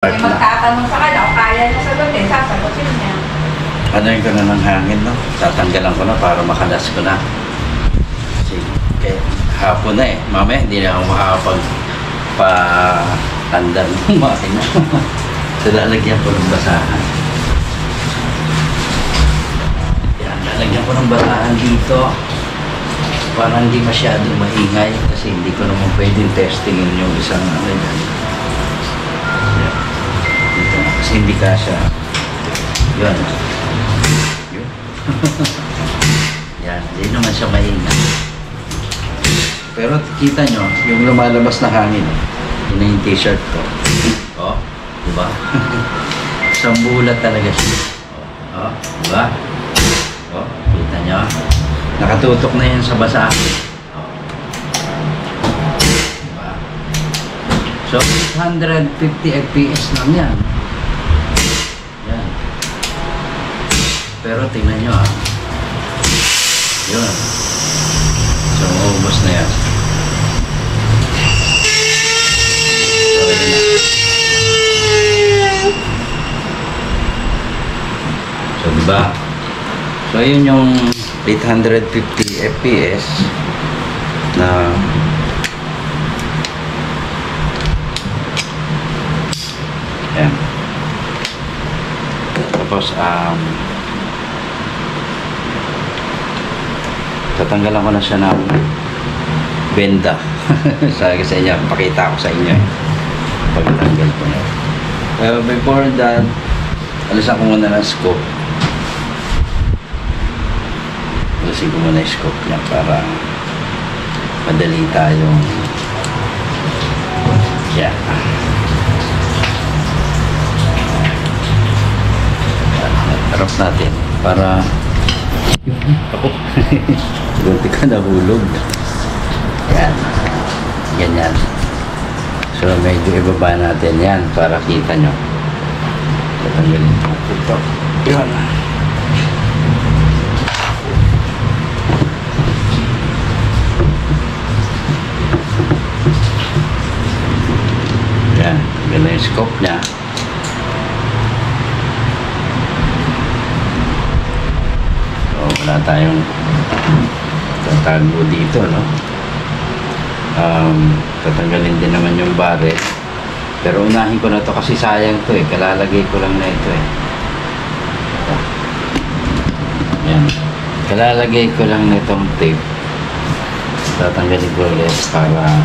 May magtatanong sa kanya, o kaya niya sagutin, sasagutin niya. Anoin ko na ng hangin, no? Tatanggalan ko na para makalas ko na. Kasi hapon na eh. Mamaya hindi na ako makakapag-tanda ng makina. So lalagyan ko ng basahan. Yan, lalagyan ko ng basahan dito. Para hindi masyadong maingay. Kasi hindi ko naman pwedeng testingin yung isang ano yan. Dito na kasi hindi kasya. Yun. Yun. Yan, hindi naman siya maingay. Pero kita nyo, yung lumalabas na hangin, yun na yung t-shirt ko. Oh, diba? Isang bulat talaga siya. Oh, diba? Oh, kita nyo? Nakatutok na yan sa basahan. Oh. Diba? So, 150 fps lang yan. Yan. Pero tingnan nyo ah. Yun. So, maubos na yan. So, yun na. So, diba? So, yun yung 850 fps na yan. Tapos, tatanggalan ko na siya ng benda. Sabi sa inyo, pakita ko sa inyo eh. Pagtanggal ko na. Before that, alisan ko muna ng scope. Alisin ko muna yung scope niya para madali tayong yan. Harap natin para ako bunti ka nahulog. Yan. Ganyan. So medyo ibaba natin yan para kita nyo. Tatanggalin ito. Yan. Yan. Ganyan yung scope nya. Wala tayong tatago dito, no? Tatanggalin din naman yung barret. Pero unahin ko na to kasi sayang to eh. Kalalagay ko lang na ito eh. Yan. Kalalagay ko lang na itong tape. Tatanggalin ko ulit para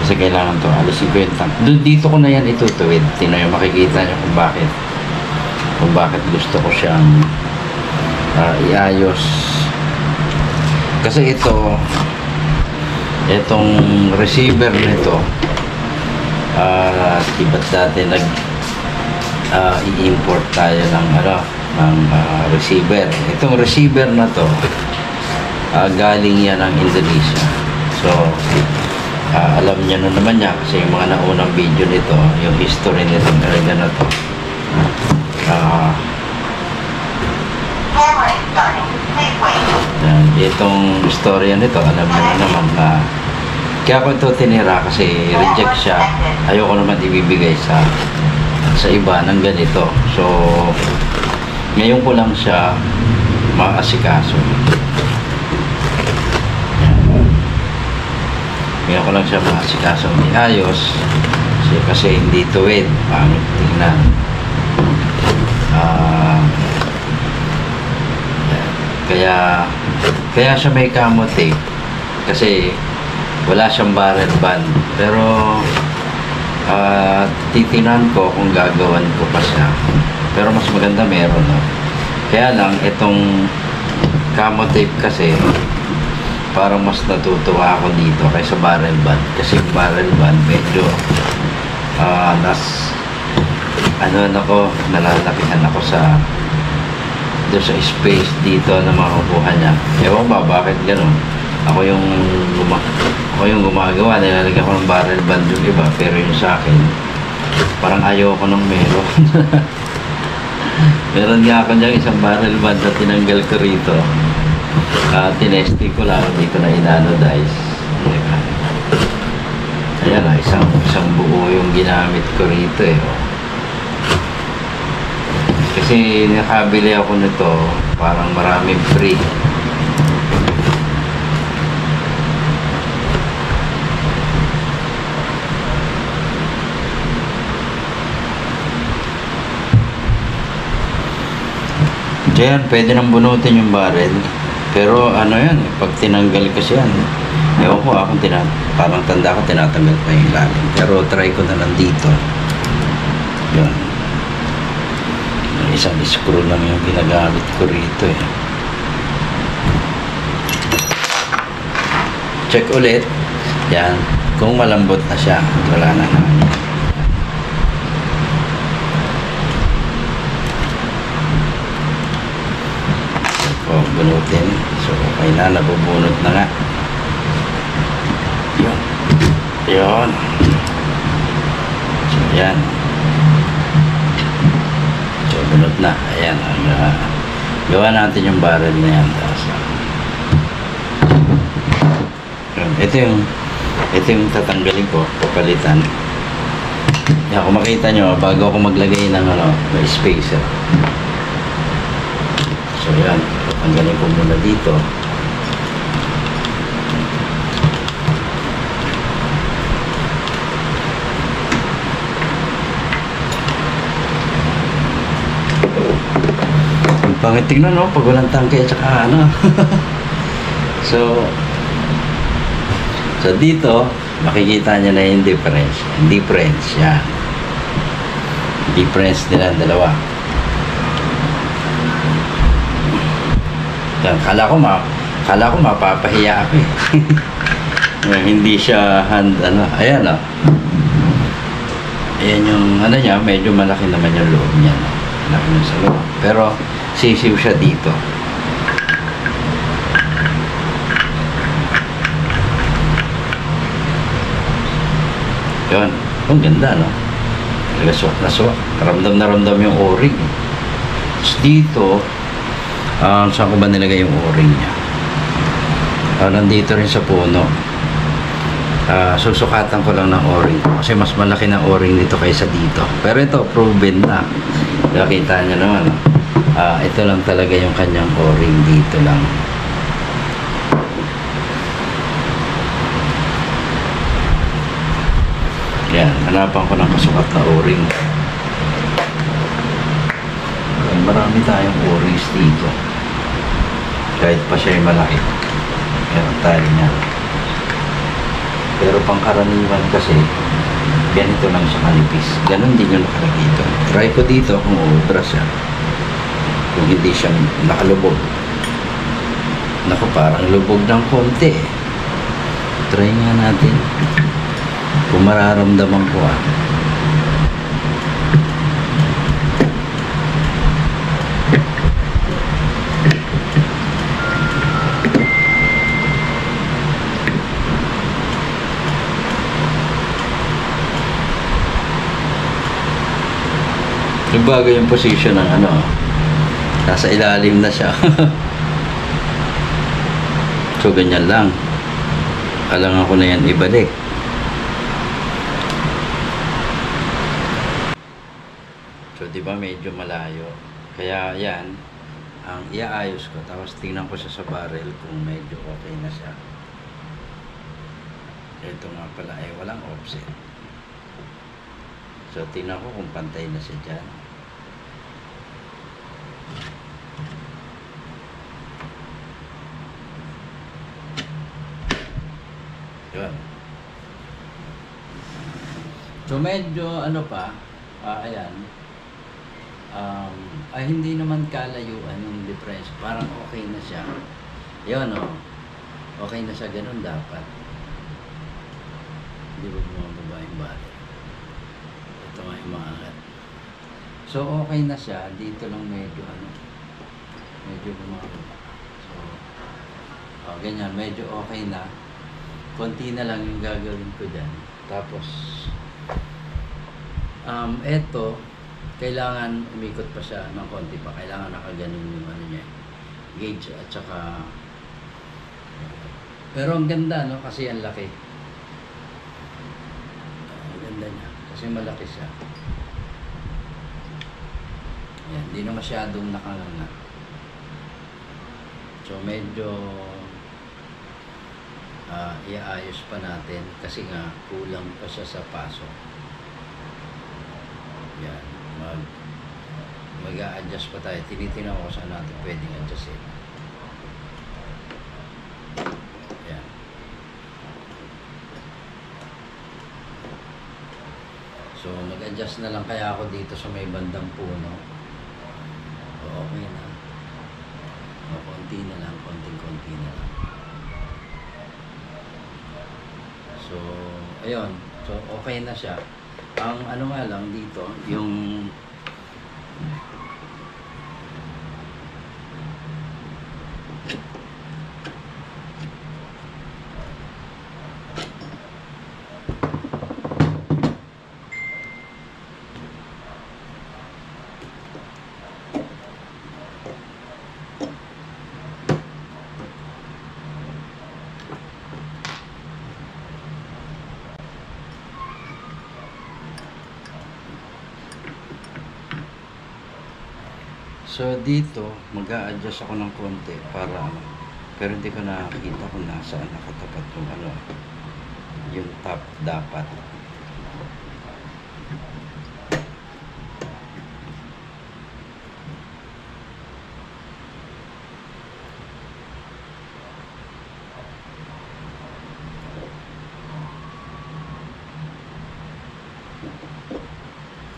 kasi kailangan to. Alisin ko yung tank. Dito ko na yan itutuwid. Tino yung makikita nyo kung bakit gusto ko siyang iayos kasi itong receiver nito iba't dati i-import tayo ng receiver. Itong receiver na to galing yan ng Indonesia. So alam niya na naman niya kasi yung mga naunang video nito, yung history nitong talaga na to. Itong istorya nito, alam niyo na naman na kaya ko ito tinira kasi reject siya. Ayoko naman ibibigay sa iba ng ganito. So ngayon ko lang siya maasikaso. Ngayon ko lang siya maasikaso iayos kasi hindi tuwid. Pangit tingnan. Kaya siya may camo tape kasi wala siyang barrel band, pero titinan ko kung gagawan ko pa siya, pero mas maganda meron, no? Kaya lang itong camo tape kasi parang mas natutuwa ako dito kaysa barrel band kasi yung barrel band medyo nalalakihan ako doon sa space dito na makukuha niya. Ewan ba bakit gano'n? Ako yung gumagawa, nilalagyan ko ng barrel band yung iba, pero yung sa akin parang ayaw ko ng meron. Meron nga ako dyan isang barrel band na tinanggal ko rito. Tinesti ko lang dito na inanodize. Ayan, isang buo yung ginamit ko rito eh. Oh. Kasi nakabili ako nito, parang maraming free. Diyan, pwede nang bunutin yung barrel. Pero ano yan, pag tinanggal kasi yan, ewan ko akong parang tanda ko tinatanggal pa yung ilalim. Pero try ko na lang dito. Yun. Isang screw lang yung ginagamit ko rito eh. Check ulit. Yan. Kung malambot na siya, wala na naman. Bunutin. So, okay na. Nabubunot na nga. Yun. Yun. So, yan. So, bunot na. Ayan. Gawa natin yung barrel na yan. Yun. Ito yung tatanggalin ko. Papalitan. Yan. Kung makita nyo, bago ako maglagay ng may spacer. So, yan. Tanggalin ko muna dito. Ang pangit tingnan, no? Pag walang tangke at saka ano. So dito, makikita nyo na yung difference. Yan. Difference nila ang dalawa. Yan, kala ko mapapahiya ako eh. Hindi siya ayan o. Ayan yung niya, medyo malaki naman yung loob niya. Malaki yung sa loob. Pero sisiw siya dito. Yun. Ang ganda, no? Swak na swak. Ramdam na ramdam yung o-ring. Dito, saan ko ba nilagay yung o-ring niya? Nandito rin sa puno. Susukatan ko lang ng o-ring kasi mas malaki na o-ring dito kaysa dito. Pero ito, proven na. Nakita nyo naman. Ito lang talaga yung kanyang o-ring dito lang. Yan, hanapan ko ng kasukat na o-ring. Marami tayong o-rings dito. Kahit pa siya ay malaki. Meron tayo niya. Pero pangkaraniwan kasi, ganito lang siya kanipis. Ganon din yung nakalagay ito. Try ko dito kung ubra siya. Kung hindi siya nakalubog. Naku, parang lubog ng konti. Try nga natin. Kung mararamdaman ko Nagbago yung position ng nasa ilalim na siya. So ganyan lang. Kailangan ko na yan ibalik. So diba medyo malayo. Kaya yan ang iaayos ko. Tapos tingnan ko siya sa barrel kung medyo okay na siya. Ito nga pala ay walang offset. So tingnan ko kung pantay na siya dyan. Yun. So medyo ayan. Hindi naman kalayuan yung difference. Parang okay na siya. Yun okay na siya, ganun dapat. Hindi ba bumababa yung bali? Ito nga yung maangat. So okay na siya. Dito lang medyo medyo bumababa. So ganyan, medyo okay na. Konti na lang yung gagawin ko dyan. Tapos eto, kailangan umikot pa siya ng konti pa. Kailangan nakaganon yung niya, gauge at saka pero ang ganda kasi ang laki. Kasi malaki siya. Yan, hindi na masyadong nakanganga. So medyo iaayos pa natin kasi nga kulang pa siya sa paso. Yan, mag-a-adjust pa tayo. Tinitingnan ko saan natin pwedeng adjustin. Yan. So mag-adjust na lang kaya ako dito sa may bandang puno. O, okay na. O, konti na lang, konting-konti na lang. So, ayun. So, okay na siya. Ang ano nga lang dito, yung so dito, mag-a-adjust ako ng konti para ano. Pero hindi ko nakakita kung nasaan nakatapat yung ano, yung top dapat.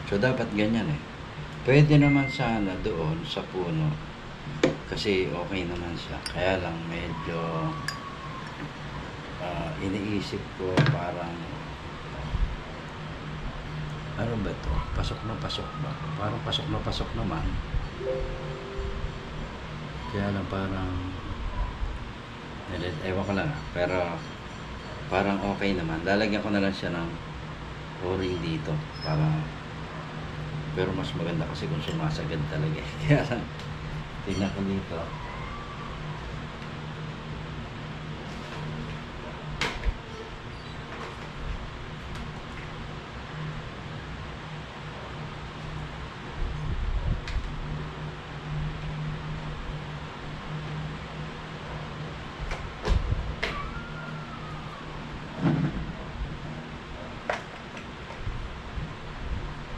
So dapat ganyan eh. Pwede naman sana doon sa puno kasi okay naman siya. Kaya lang medyo iniisip ko parang ano ba to? Pasok na pasok ba? Parang pasok na pasok naman. Kaya lang parang ewan ko lang pero parang okay naman. Lalagyan ko na lang siya ng o-ring dito para. Pero mas maganda kasi kung sumasagad talaga. Kaya lang, tingnan ko dito.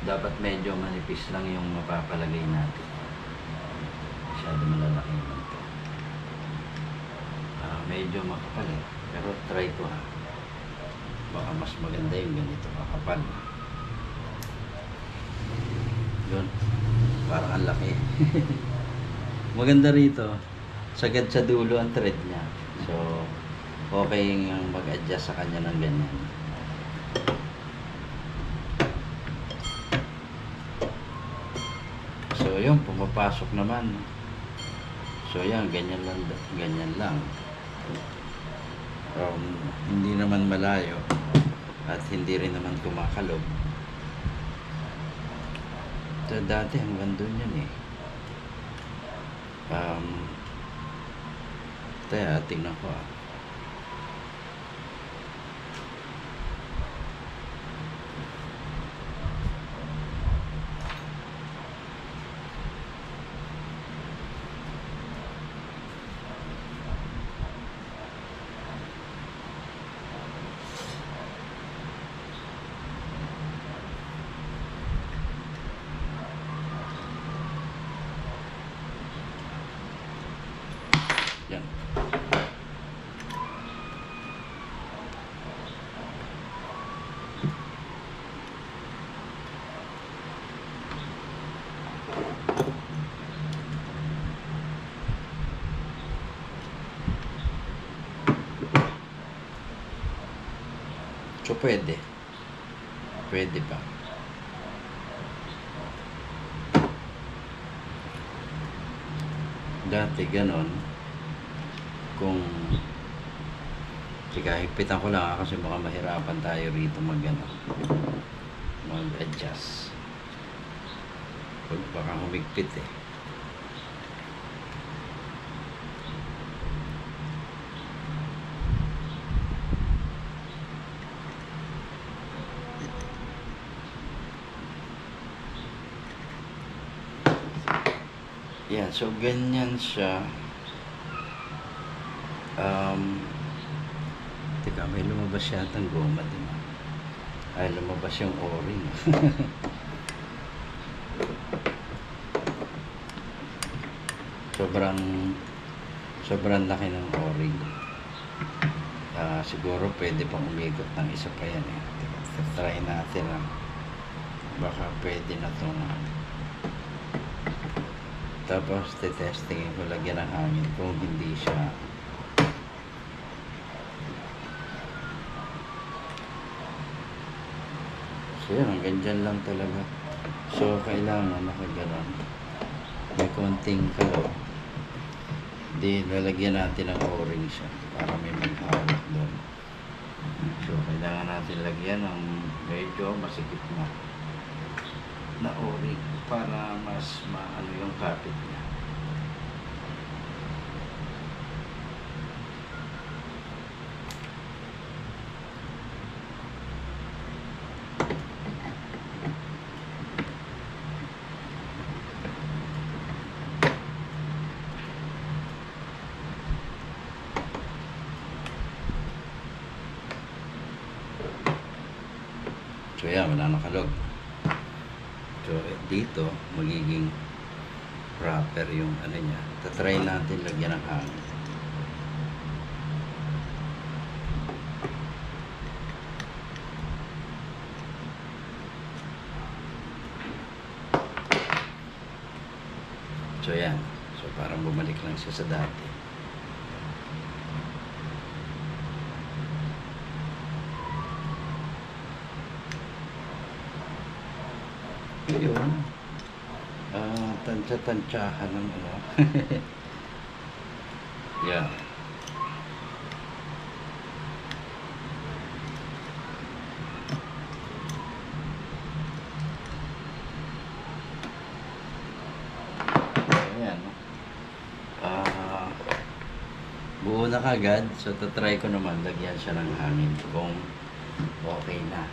Dapat medyo manipis lang yung mapapalagay natin. Masyado malalaki naman ito. Medyo makapal eh. Pero try ko ha. Baka mas maganda yung ganito makapal. Yun. Parang ang laki. Maganda rito. Sagad sa dulo ang thread niya. So, okay yung mag-adjust sa kanya ng ganyan. So yun, pumapasok naman. So yan, ganyan lang, ganyan lang. Hindi naman malayo at hindi rin naman kumakalob. So dati hanggang doon yan eh. Kaya tingnan ko ah. Yan. So pwede. Pwede pa. Dati ganon. Kung higpitan ko lang kasi baka mahirapan tayo rito mag-adjust. Baka humigpit eh. Yan, so ganyan siya. Teka, may lumabas yatang goma din. Ay, lumabas yung o-ring. sobrang laki ng o-ring. Siguro pwede pang umikot ng isa pa yan eh. Try natin lang. Baka pwede na itong tapos testingin ko, lagyan ng hangin kung hindi siya so yun, hanggang dyan lang talaga. So kailangan nakaganon, may konting kalo, di lalagyan natin ng o-ring siya para may maghawak doon. So kailangan natin lagyan ng medyo masikip na o-ring para mas maano yung kapit niya. So yan, wala nakalog. So dito magiging proper yung ano niya. Tatry natin lagyan ng hangin. So yan. So parang bumalik lang siya sa dati. Yun. Tansya-tansyahan ng ano. Yeah. Ayan. Buo na kagad. So tatry ko naman lagyan siya ng hangin kung okay na.